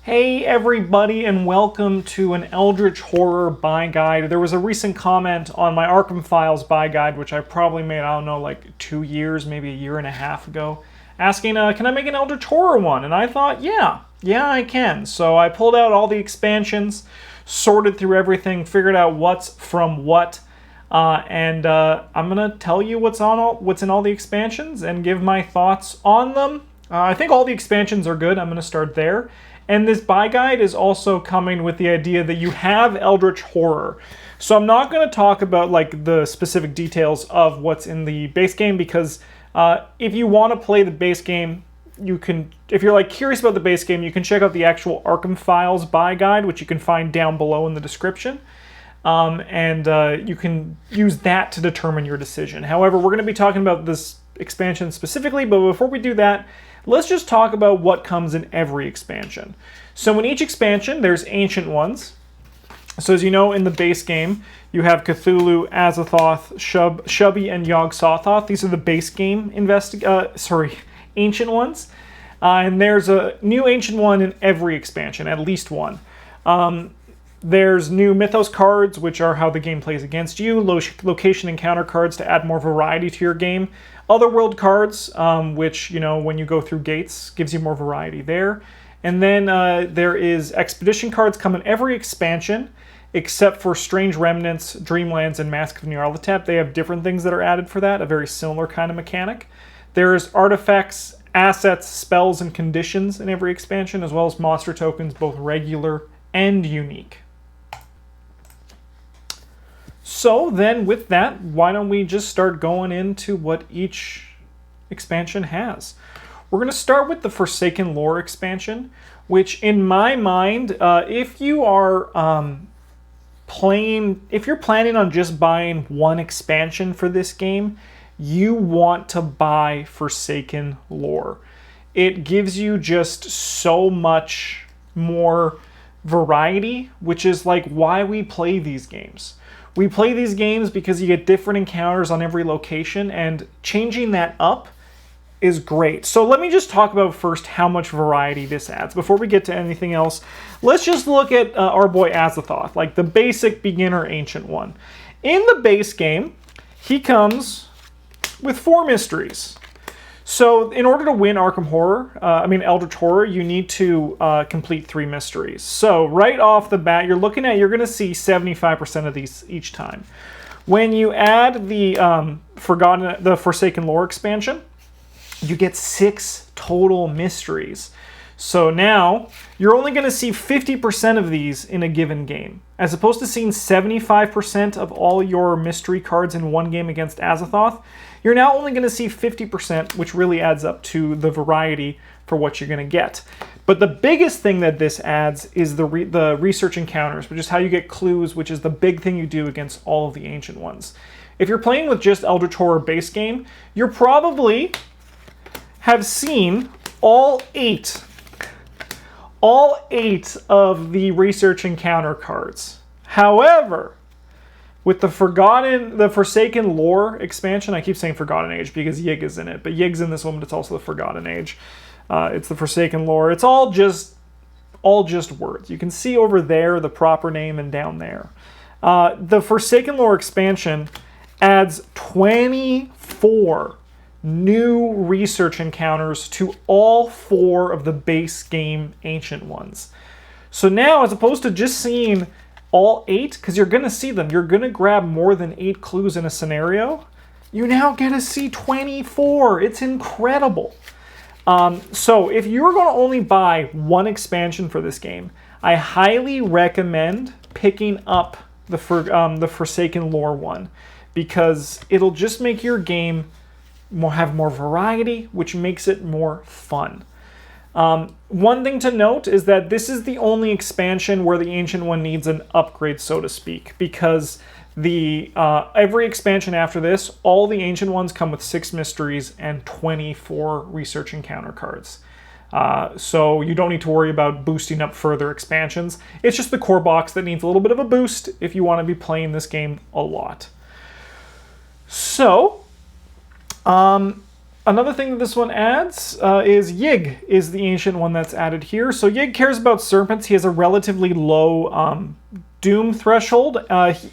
Hey everybody, and welcome to an Eldritch Horror buy guide. There was a recent comment on my Arkham Files buy guide, which I probably made, I don't know, like 2 years, maybe a year and a half ago, asking, can I make an Eldritch Horror one? And I thought, yeah, I can. So I pulled out all the expansions, sorted through everything, figured out what's from what, and I'm gonna tell you what's in all the expansions and give my thoughts on them. I think all the expansions are good. I'm gonna start there. And this buy guide is also coming with the idea that you have Eldritch Horror. So I'm not going to talk about like the specific details of what's in the base game because if you want to play the base game, you can. If you're like curious about the base game, you can check out the actual Arkham Files buy guide, which you can find down below in the description. And you can use that to determine your decision. However, we're going to be talking about this expansion specifically, but before we do that, let's just talk about what comes in every expansion. So in each expansion, there's ancient ones. So as you know, in the base game, you have Cthulhu, Azathoth, Shubby, and Yog-Sothoth. These are the base game ancient ones. And there's a new ancient one in every expansion, at least one. There's new Mythos cards, which are how the game plays against you. Location encounter cards to add more variety to your game. Otherworld cards, which, you know, when you go through gates, gives you more variety there. And then there is expedition cards come in every expansion, except for Strange Remnants, Dreamlands, and Mask of Nyarlathotep. They have different things that are added for that, a very similar kind of mechanic. There's artifacts, assets, spells, and conditions in every expansion, as well as monster tokens, both regular and unique. So then with that, why don't we just start going into what each expansion has. We're going to start with the Forsaken Lore expansion, which in my mind, if you're planning on just buying one expansion for this game, you want to buy Forsaken Lore. It gives you just so much more variety, which is like why we play these games. We play these games because you get different encounters on every location, and changing that up is great. So let me just talk about first how much variety this adds. Before we get to anything else, let's just look at our boy Azathoth, like the basic beginner ancient one. In the base game, he comes with 4 mysteries. So in order to win Eldritch Horror, you need to complete 3 mysteries. So right off the bat, you're going to see 75% of these each time. When you add the Forsaken Lore expansion, you get 6 total mysteries. So now you're only going to see 50% of these in a given game. As opposed to seeing 75% of all your mystery cards in one game against Azathoth, you're now only going to see 50%, which really adds up to the variety for what you're going to get. But the biggest thing that this adds is the research encounters, which is how you get clues, which is the big thing you do against all of the ancient ones. If you're playing with just Eldritch Horror base game, you probably have seen all 8 of the research encounter cards. However, with the Forsaken Lore expansion, I keep saying Forgotten Age because Yig is in it, but Yig's in this one, but it's also the Forgotten Age. It's the Forsaken Lore. It's all just words. You can see over there the proper name and down there. The Forsaken Lore expansion adds 24 new research encounters to all 4 of the base game ancient ones. So now, as opposed to just seeing all 8, because you're going to see them, you're going to grab more than 8 clues in a scenario, you now get to see 24. It's incredible. So if you're going to only buy one expansion for this game, I highly recommend picking up the Forsaken Lore one, because it'll just make your game have more variety, which makes it more fun. One thing to note is that this is the only expansion where the Ancient One needs an upgrade, so to speak, because every expansion after this, all the Ancient Ones come with 6 mysteries and 24 research encounter cards. So you don't need to worry about boosting up further expansions. It's just the core box that needs a little bit of a boost if you want to be playing this game a lot. So, Another thing that this one adds is Yig is the ancient one that's added here. So Yig cares about serpents. He has a relatively low doom threshold.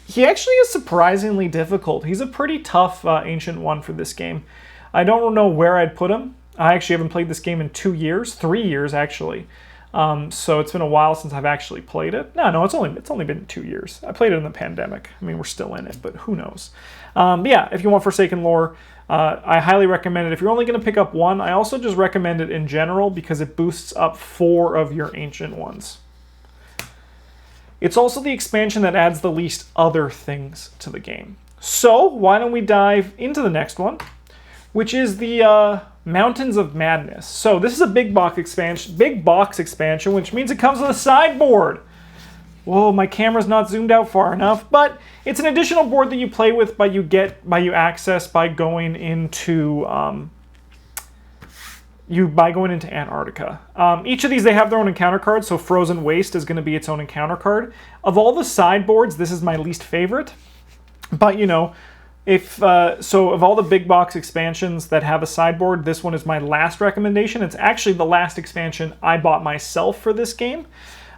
He actually is surprisingly difficult. He's a pretty tough ancient one for this game. I don't know where I'd put him. I actually haven't played this game in 2 years, 3 years actually. So it's been a while since I've actually played it. No, it's only been 2 years. I played it in the pandemic. I mean, we're still in it, but who knows? But yeah, if you want Forsaken lore, I highly recommend it. If you're only going to pick up one, I also just recommend it in general because it boosts up 4 of your ancient ones. It's also the expansion that adds the least other things to the game. So why don't we dive into the next one, which is the Mountains of Madness. So this is a big box expansion, which means it comes with a sideboard. Whoa, my camera's not zoomed out far enough, but it's an additional board that you play with, but you access by going into Antarctica. Each of these, they have their own encounter card, so Frozen Waste is going to be its own encounter card. Of all the sideboards, this is my least favorite, but you know, so of all the big box expansions that have a sideboard, this one is my last recommendation. It's actually the last expansion I bought myself for this game.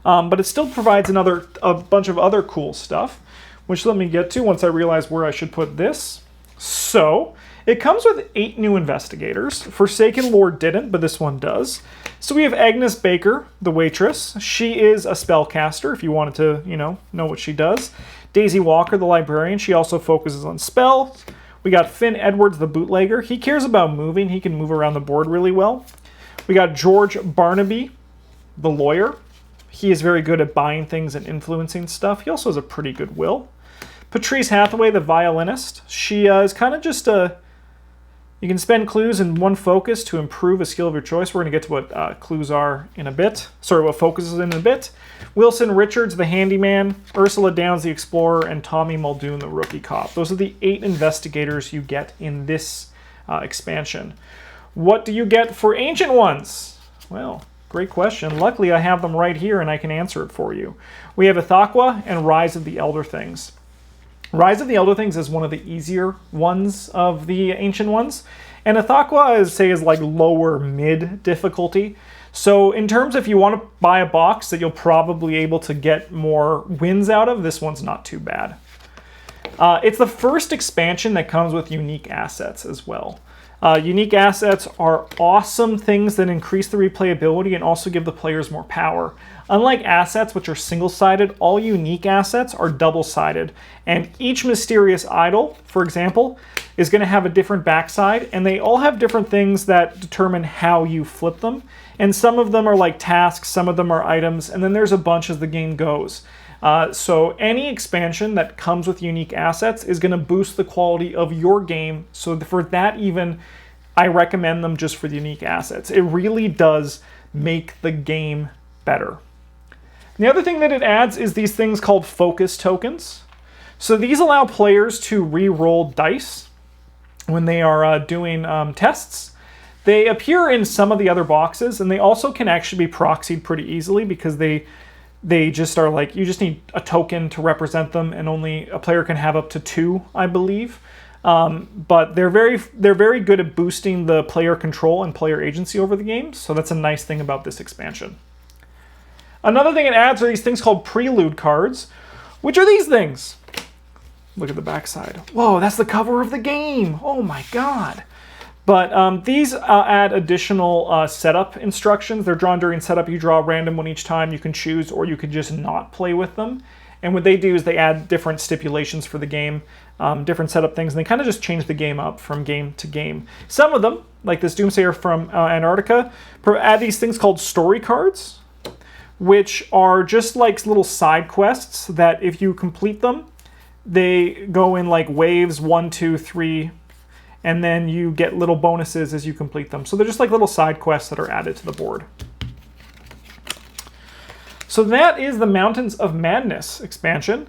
But it still provides a bunch of other cool stuff, which let me get to once I realize where I should put this. So, it comes with 8 new investigators. Forsaken lore didn't, but this one does. So we have Agnes Baker, the waitress. She is a spellcaster, if you wanted to, know what she does. Daisy Walker, the librarian. She also focuses on spells. We got Finn Edwards, the bootlegger. He cares about moving. He can move around the board really well. We got George Barnaby, the lawyer. He is very good at buying things and influencing stuff. He also has a pretty good will. Patrice Hathaway, the violinist. She is kind of just you can spend clues in one focus to improve a skill of your choice. We're going to get to what clues are in a bit. Sorry, what focus is in a bit. Wilson Richards, the handyman. Ursula Downs, the explorer. And Tommy Muldoon, the rookie cop. Those are the 8 investigators you get in this expansion. What do you get for Ancient Ones? Well, great question. Luckily, I have them right here and I can answer it for you. We have Ithaqua and Rise of the Elder Things. Rise of the Elder Things is one of the easier ones of the Ancient Ones. And Ithaqua, I would say, is like lower mid difficulty. So in terms if you want to buy a box that you'll probably able to get more wins out of, this one's not too bad. It's the first expansion that comes with unique assets as well. Unique assets are awesome things that increase the replayability and also give the players more power. Unlike assets, which are single-sided, all unique assets are double-sided. And each mysterious idol, for example, is going to have a different backside, and they all have different things that determine how you flip them. And some of them are like tasks, some of them are items, and then there's a bunch as the game goes. So any expansion that comes with unique assets is going to boost the quality of your game. So for that even, I recommend them just for the unique assets. It really does make the game better. The other thing that it adds is these things called focus tokens. So these allow players to re-roll dice when they are doing tests. They appear in some of the other boxes, and they also can actually be proxied pretty easily because they just are like, you just need a token to represent them, and only a player can have up to 2, I believe. But they're very good at boosting the player control and player agency over the game, so that's a nice thing about this expansion. Another thing it adds are these things called prelude cards, which are these things. Look at the backside. Whoa, that's the cover of the game. Oh my god. But these add additional setup instructions. They're drawn during setup. You draw a random one each time. You can choose, or you could just not play with them. And what they do is they add different stipulations for the game, different setup things, and they kind of just change the game up from game to game. Some of them, like this Doomsayer from Antarctica, add these things called story cards, which are just like little side quests that if you complete them, they go in like waves 1, 2, 3, and then you get little bonuses as you complete them. So they're just like little side quests that are added to the board. So that is the Mountains of Madness expansion.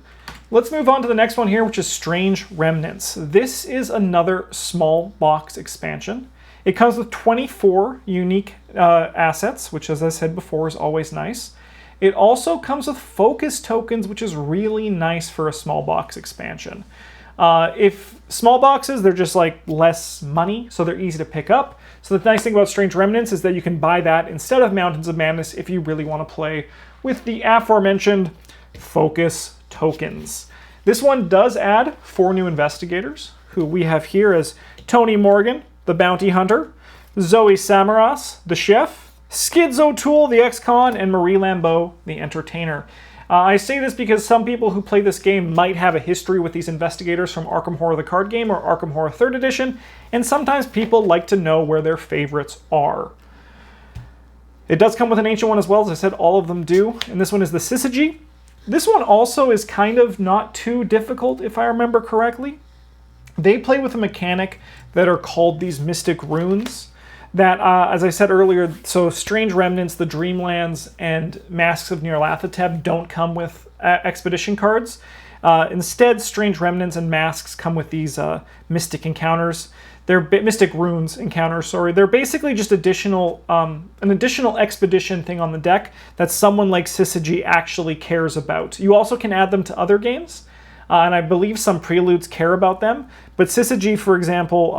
Let's move on to the next one here, which is Strange Remnants. This is another small box expansion. It comes with 24 unique assets, which, as I said before, is always nice. It also comes with focus tokens, which is really nice for a small box expansion. If small boxes, they're just like less money, so they're easy to pick up. So the nice thing about Strange Remnants is that you can buy that instead of Mountains of Madness if you really want to play with the aforementioned focus tokens. This one does add 4 new investigators, who we have here as Tony Morgan, the bounty hunter, Zoe Samaras, the chef, Skids O'Toole, the ex-con, and Marie Lambeau, the entertainer. I say this because some people who play this game might have a history with these investigators from Arkham Horror the card game or Arkham Horror 3rd Edition, and sometimes people like to know where their favorites are. It does come with an ancient one as well, as I said, all of them do, and this one is the Syzygy. This one also is kind of not too difficult, if I remember correctly. They play with a mechanic that are called these Mystic Runes, that, as I said earlier, so Strange Remnants, the Dreamlands, and Masks of Nyarlathotep don't come with expedition cards. Instead, Strange Remnants and Masks come with these Mystic Encounters. They're Mystic Runes encounters, sorry. They're basically just additional, an additional expedition thing on the deck that someone like Syzygy actually cares about. You also can add them to other games, and I believe some preludes care about them. But Syzygy, for example,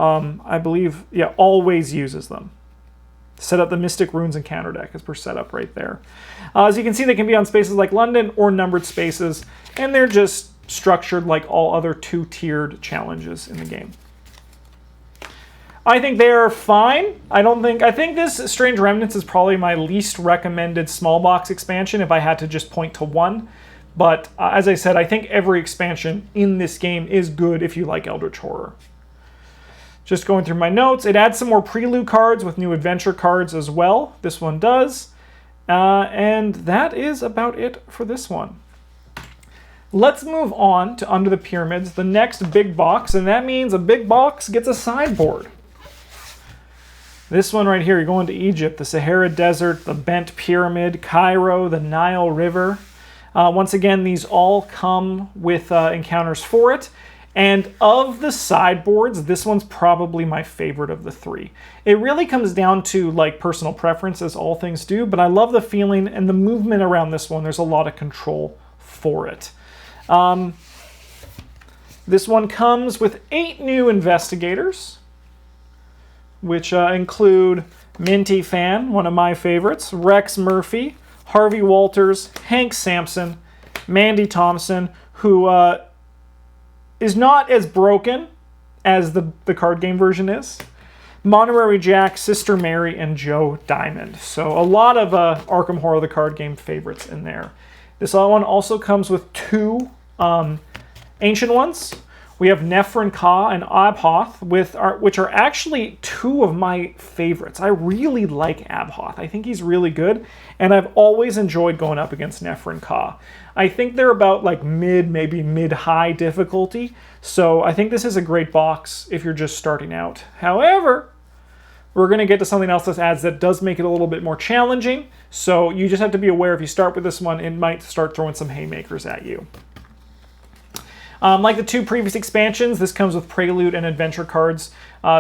I believe, always uses them. Set up the Mystic Runes encounter deck as per setup right there. As you can see, they can be on spaces like London or numbered spaces, and they're just structured like all other 2-tiered challenges in the game. I think they are fine. I think this Strange Remnants is probably my least recommended small box expansion if I had to just point to one. But as I said, I think every expansion in this game is good if you like Eldritch Horror. Just going through my notes, it adds some more prelude cards with new adventure cards as well. This one does. And that is about it for this one. Let's move on to Under the Pyramids, the next big box, and that means a big box gets a sideboard. This one right here, you're going to Egypt, the Sahara Desert, the Bent Pyramid, Cairo, the Nile River. Once again, these all come with encounters for it. And of the sideboards, this one's probably my favorite of the 3. It really comes down to like personal preference, as all things do, but I love the feeling and the movement around this one. There's a lot of control for it. This one comes with 8 new investigators, which include Minty Fan, one of my favorites, Rex Murphy, Harvey Walters, Hank Sampson, Mandy Thompson, who is not as broken as the card game version is, Monorary Jack, Sister Mary, and Joe Diamond. So a lot of Arkham Horror the card game favorites in there. This one also comes with 2 ancient ones. We have Nephrin Ka and Abhoth, which are actually 2 of my favorites. I really like Abhoth. I think he's really good, and I've always enjoyed going up against Nephrin Ka. I think they're about like maybe mid-high difficulty, so I think this is a great box if you're just starting out. However, we're going to get to something else that does make it a little bit more challenging, so you just have to be aware if you start with this one, it might start throwing some haymakers at you. Like the 2 previous expansions, this comes with Prelude and Adventure cards.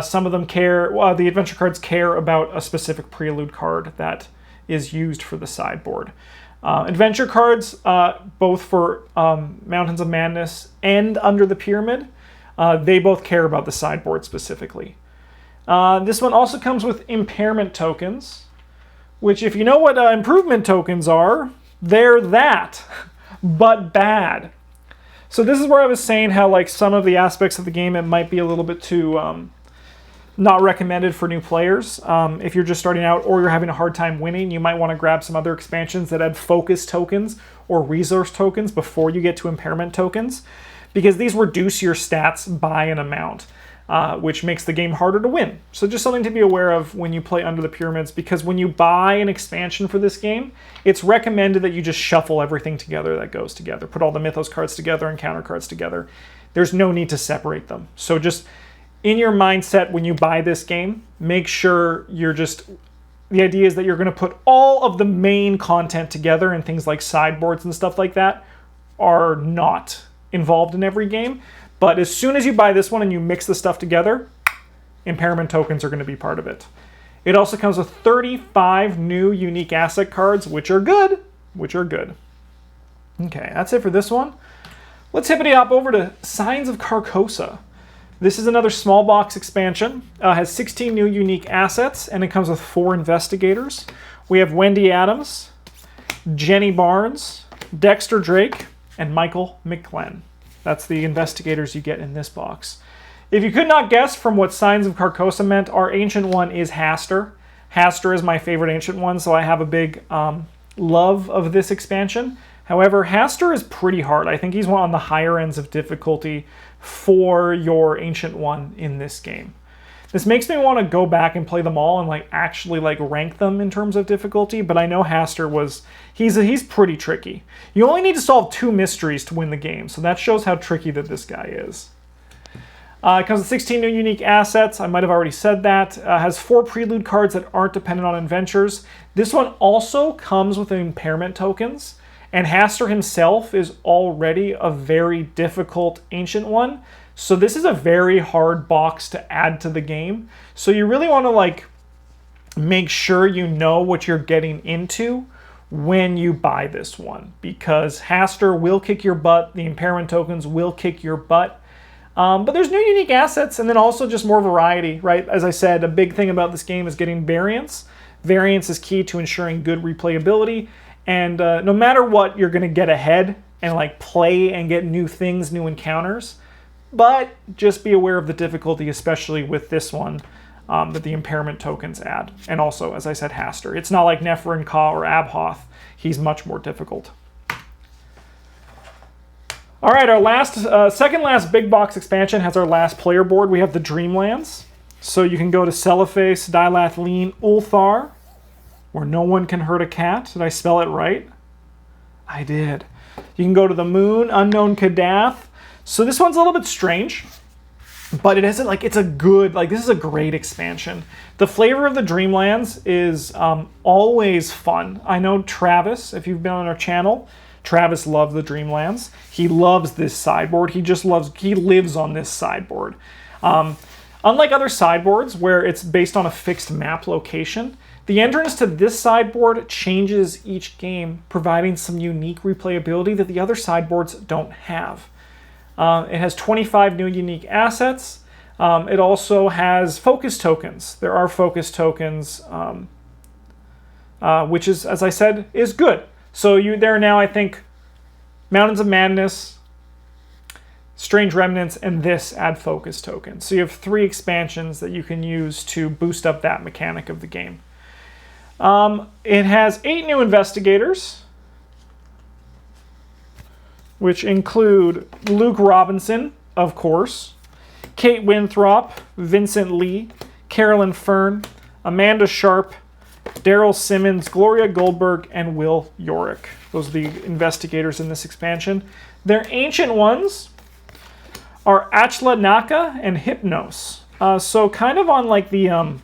Some of them the Adventure cards care about a specific Prelude card that is used for the sideboard. Adventure cards, both for Mountains of Madness and Under the Pyramid, they both care about the sideboard specifically. This one also comes with Impairment tokens, which if you know what improvement tokens are, they're that, but bad. So this is where I was saying how like some of the aspects of the game, it might be a little bit too not recommended for new players. If you're just starting out or you're having a hard time winning, you might want to grab some other expansions that add focus tokens or resource tokens before you get to impairment tokens, because these reduce your stats by an amount, which makes the game harder to win. So just something to be aware of when you play Under the Pyramids, because when you buy an expansion for this game, it's recommended that you just shuffle everything together that goes together. Put all the Mythos cards together and counter cards together. There's no need to separate them. So just in your mindset when you buy this game, make sure the idea is that you're going to put all of the main content together, and things like sideboards and stuff like that are not involved in every game. But as soon as you buy this one and you mix the stuff together, impairment tokens are going to be part of it. It also comes with 35 new unique asset cards, which are good. Okay, that's it for this one. Let's hippity hop over to Signs of Carcosa. This is another small box expansion. Has 16 new unique assets, and it comes with 4 investigators. We have Wendy Adams, Jenny Barnes, Dexter Drake, and Michael McGlenn. That's the investigators you get in this box. If you could not guess from what Signs of Carcosa meant, our Ancient One is Hastur. Hastur is my favorite Ancient One, so I have a big love of this expansion. However, Hastur is pretty hard. I think he's one on the higher ends of difficulty for your Ancient One in this game. This makes me want to go back and play them all and actually rank them in terms of difficulty, but I know Hastur he's pretty tricky. You only need to solve 2 mysteries to win the game, so that shows how tricky that this guy is. It comes with 16 new unique assets. I might have already said that. Has 4 prelude cards that aren't dependent on adventures. This one also comes with impairment tokens, and Hastur himself is already a very difficult Ancient One. So this is a very hard box to add to the game. So you really want to make sure you know what you're getting into when you buy this one, because Hastur will kick your butt. The impairment tokens will kick your butt. But there's new unique assets, and then also just more variety, right? As I said, a big thing about this game is getting variance. Variance is key to ensuring good replayability, and no matter what, you're going to get ahead and play and get new things, new encounters. But just be aware of the difficulty, especially with this one, that the impairment tokens add. And also, as I said, Hastur. It's not like Neferin Ka or Abhoth. He's much more difficult. All right, our second last big box expansion has our last player board. We have the Dreamlands. So you can go to Celephase, Dilathleen, Ulthar, where no one can hurt a cat. Did I spell it right? I did. You can go to the Moon, Unknown Kadath. So this one's a little bit strange, but it isn't it's a good, this is a great expansion. The flavor of the Dreamlands is always fun. I know Travis, if you've been on our channel, Travis loves the Dreamlands. He loves this sideboard. He lives on this sideboard. Unlike other sideboards where it's based on a fixed map location, the entrance to this sideboard changes each game, providing some unique replayability that the other sideboards don't have. It has 25 new unique assets. It also has focus tokens. There are focus tokens, which is, as I said, is good. So there are now, I think, Mountains of Madness, Strange Remnants, and this add focus tokens. So you have 3 expansions that you can use to boost up that mechanic of the game. It has 8 new investigators, which include Luke Robinson, of course, Kate Winthrop, Vincent Lee, Carolyn Fern, Amanda Sharp, Daryl Simmons, Gloria Goldberg, and Will Yorick. Those are the investigators in this expansion. Their Ancient Ones are Achla Naka and Hypnos. So kind of on the...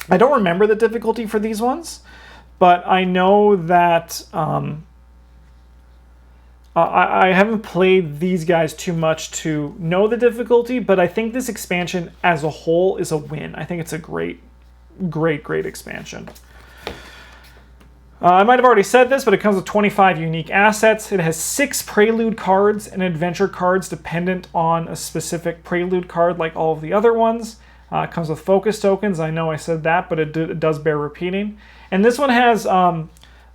I don't remember the difficulty for these ones, but I know that... I haven't played these guys too much to know the difficulty, but I think this expansion as a whole is a win. I think it's a great expansion. I might have already said this, but it comes with 25 unique assets. It has 6 prelude cards and adventure cards dependent on a specific prelude card like all of the other ones. It comes with focus tokens. I know I said that, but it does bear repeating. And this one has...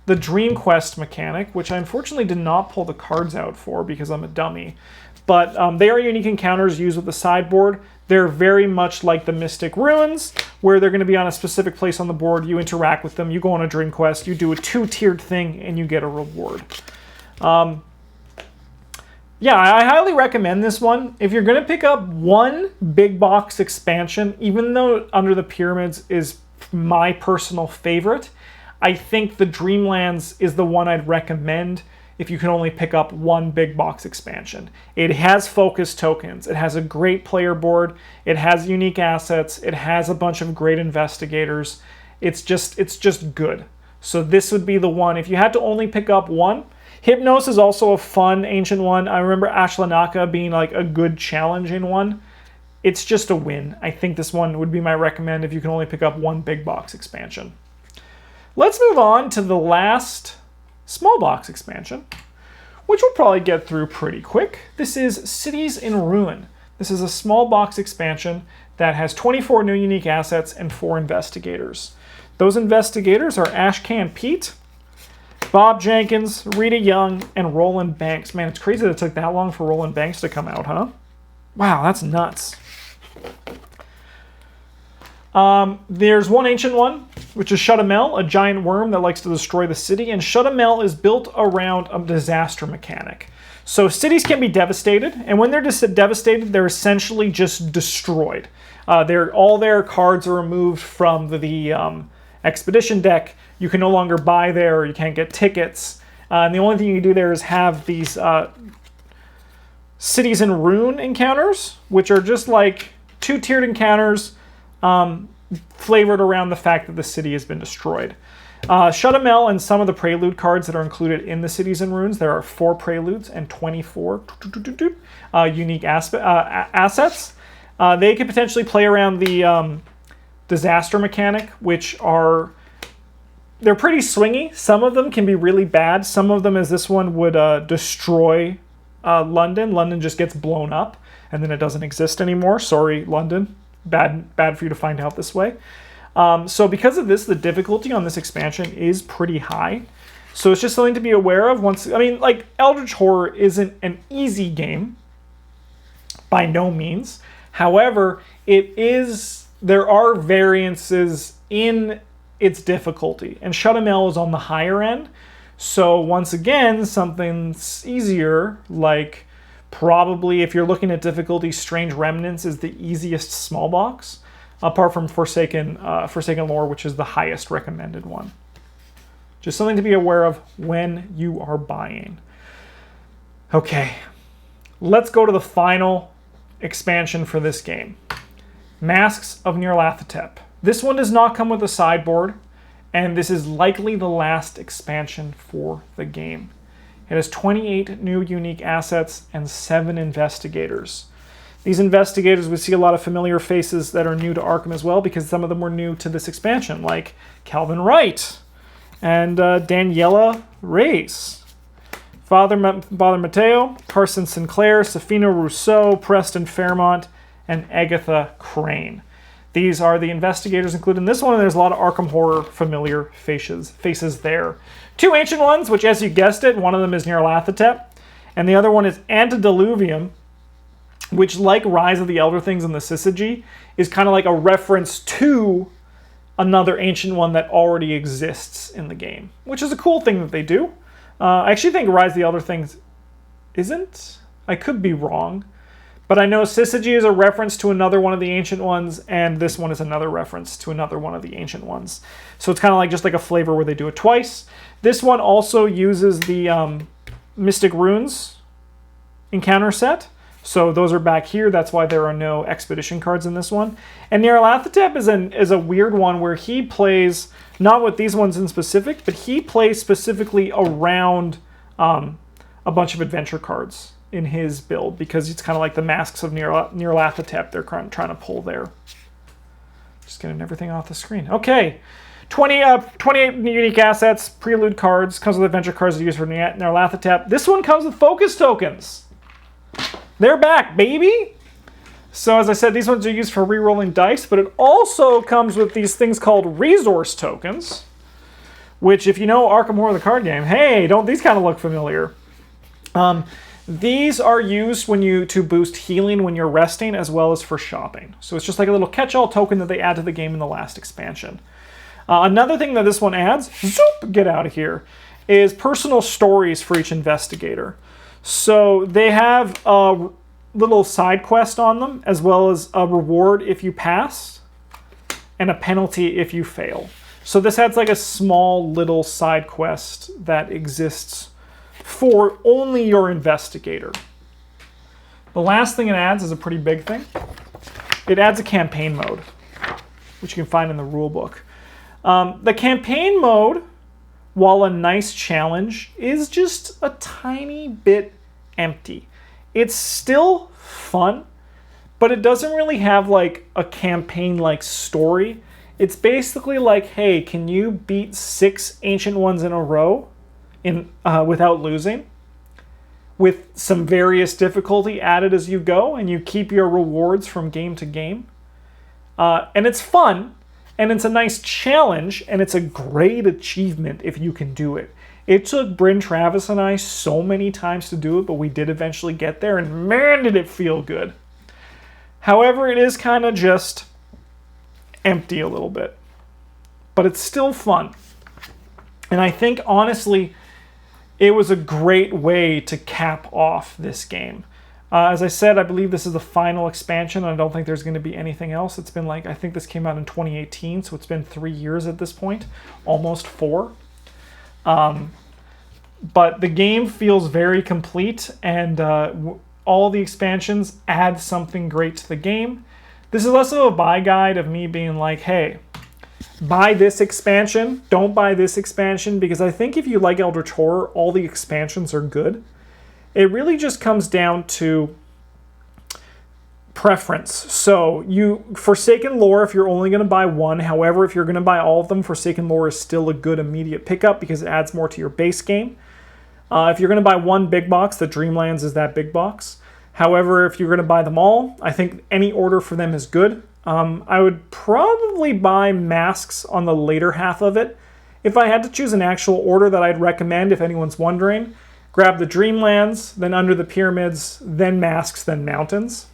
the Dream Quest mechanic, which I unfortunately did not pull the cards out for because I'm a dummy. But they are unique encounters used with the sideboard. They're very much like the Mystic Ruins, where they're going to be on a specific place on the board. You interact with them, you go on a Dream Quest, you do a 2-tiered thing, and you get a reward. Yeah, I highly recommend this one. If you're going to pick up one big box expansion, even though Under the Pyramids is my personal favorite, I think the Dreamlands is the one I'd recommend if you can only pick up one big box expansion. It has focus tokens, it has a great player board, it has unique assets, it has a bunch of great investigators. It's just good. So this would be the one. If you had to only pick up one, Hypnos is also a fun Ancient One. I remember Ashlanaka being a good challenging one. It's just a win. I think this one would be my recommend if you can only pick up one big box expansion. Let's move on to the last small box expansion, which we'll probably get through pretty quick. This is Cities in Ruin. This is a small box expansion that has 24 new unique assets and 4 investigators. Those investigators are Ashcan Pete, Bob Jenkins, Rita Young, and Roland Banks. Man, it's crazy that it took that long for Roland Banks to come out, huh? Wow, that's nuts. There's one ancient one, which is Shuttamel, a giant worm that likes to destroy the city. And Shuttamel is built around a disaster mechanic. So cities can be devastated, and when they're just devastated, they're essentially just destroyed. All their cards are removed from the expedition deck. You can no longer buy there, or you can't get tickets. And the only thing you can do there is have these cities in rune encounters, which are just like 2-tiered encounters flavored around the fact that the city has been destroyed. Shuttamel and some of the prelude cards that are included in the cities and runes. There are 4 preludes and 24 unique assets. They could potentially play around the disaster mechanic, which they're pretty swingy. Some of them can be really bad. Some of them, as this one, would destroy London. London just gets blown up, and then it doesn't exist anymore. Sorry, London. Bad for you to find out this way. So because of this, the difficulty on this expansion is pretty high. So it's just something to be aware of. Eldritch Horror isn't an easy game, by no means. However, there are variances in its difficulty, and Shuttamel is on the higher end. So once again, something's easier, like probably if you're looking at difficulty, Strange Remnants is the easiest small box, apart from Forsaken Lore, which is the highest recommended one. Just something to be aware of when you are buying. Okay, let's go to the final expansion for this game. Masks of Nyarlathotep. This one does not come with a sideboard, and this is likely the last expansion for the game. It has 28 new unique assets and 7 investigators. These investigators, we see a lot of familiar faces that are new to Arkham as well, because some of them were new to this expansion, like Calvin Wright and Daniela Reyes, Father Mateo, Carson Sinclair, Safina Rousseau, Preston Fairmont, and Agatha Crane. These are the investigators included in this one, and there's a lot of Arkham Horror familiar faces there. 2 ancient ones, which, as you guessed it, one of them is Nyarlathotep, and the other one is Antediluvium, which, like Rise of the Elder Things and the Syzygy, is kind of like a reference to another ancient one that already exists in the game, which is a cool thing that they do. I actually think Rise of the Elder Things isn't. I could be wrong. But I know Syzygy is a reference to another one of the ancient ones, and this one is another reference to another one of the ancient ones. So it's kind of like just like a flavor where they do it twice. This one also uses the Mystic Runes encounter set. So those are back here. That's why there are no expedition cards in this one. And Nyarlathotep is a weird one where he plays, not with these ones in specific, but he plays specifically around a bunch of adventure cards in his build, because it's kind of like the Masks of Nyarlathotep they're trying to pull there. Just getting everything off the screen. Okay, 28 unique assets, prelude cards, comes with adventure cards to use for Nyarlathotep. This one comes with focus tokens. They're back, baby! So as I said, these ones are used for re-rolling dice, but it also comes with these things called resource tokens, which, if you know Arkham Horror, the card game, hey, don't these kind of look familiar? These are used to boost healing when you're resting, as well as for shopping. So it's just like a little catch-all token that they add to the game in the last expansion. Another thing that this one adds, zoop, get out of here, is personal stories for each investigator. So they have a little side quest on them, as well as a reward if you pass, and a penalty if you fail. So this adds like a small little side quest that exists for only your investigator. The last thing it adds is a pretty big thing. It adds a campaign mode, which you can find in the rule book. The campaign mode, while a nice challenge, is just a tiny bit empty. It's still fun, but it doesn't really have like a campaign-like story. It's basically like, hey, can you beat 6 ancient ones in a row without losing? with some various difficulty added as you go, and you keep your rewards from game to game. And it's fun, and it's a nice challenge, and it's a great achievement if you can do it. It took Bryn, Travis, and I so many times to do it, but we did eventually get there, and man, did it feel good. However, it is kind of just empty a little bit, but it's still fun. And I think, honestly, it was a great way to cap off this game. As I said, I believe this is the final expansion. I don't think there's going to be anything else. It's been I think this came out in 2018, so it's been 3 years at this point, almost 4. But the game feels very complete, and all the expansions add something great to the game. This is less of a buy guide of me being like, hey, buy this expansion, don't buy this expansion, because I think if you like Eldritch Horror, all the expansions are good. It really just comes down to preference. So Forsaken Lore, if you're only going to buy one. However, if you're going to buy all of them, Forsaken Lore is still a good immediate pickup because it adds more to your base game. If you're going to buy one big box, the Dreamlands is that big box. However, if you're going to buy them all, I think any order for them is good. I would probably buy Masks on the later half of it. If I had to choose an actual order that I'd recommend, if anyone's wondering, grab the Dreamlands, then Under the Pyramids, then Masks, then Mountains.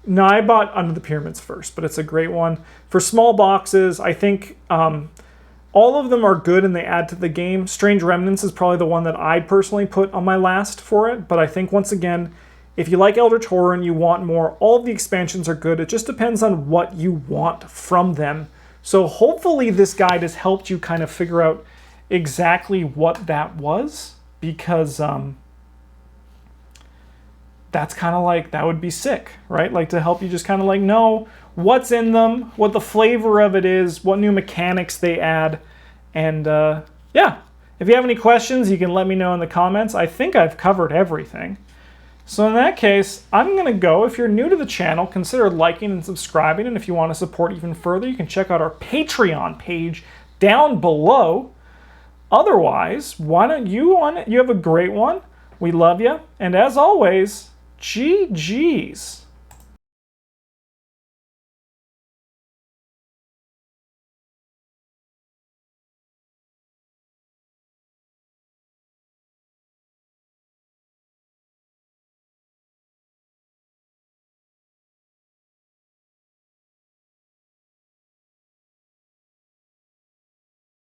No, I bought Under the Pyramids first, but it's a great one. For small boxes, I think all of them are good and they add to the game. Strange Remnants is probably the one that I'd personally put on my last for it, but I think, once again, if you like Eldritch Horror and you want more, all of the expansions are good. It just depends on what you want from them. So hopefully this guide has helped you kind of figure out exactly what that was, because that's kind of that would be sick, right? To help you just kind of know what's in them, what the flavor of it is, what new mechanics they add. And yeah, if you have any questions, you can let me know in the comments. I think I've covered everything. So in that case, I'm going to go. If you're new to the channel, consider liking and subscribing. And if you want to support even further, you can check out our Patreon page down below. Otherwise, why don't you have a great one. We love you. And as always, GG's.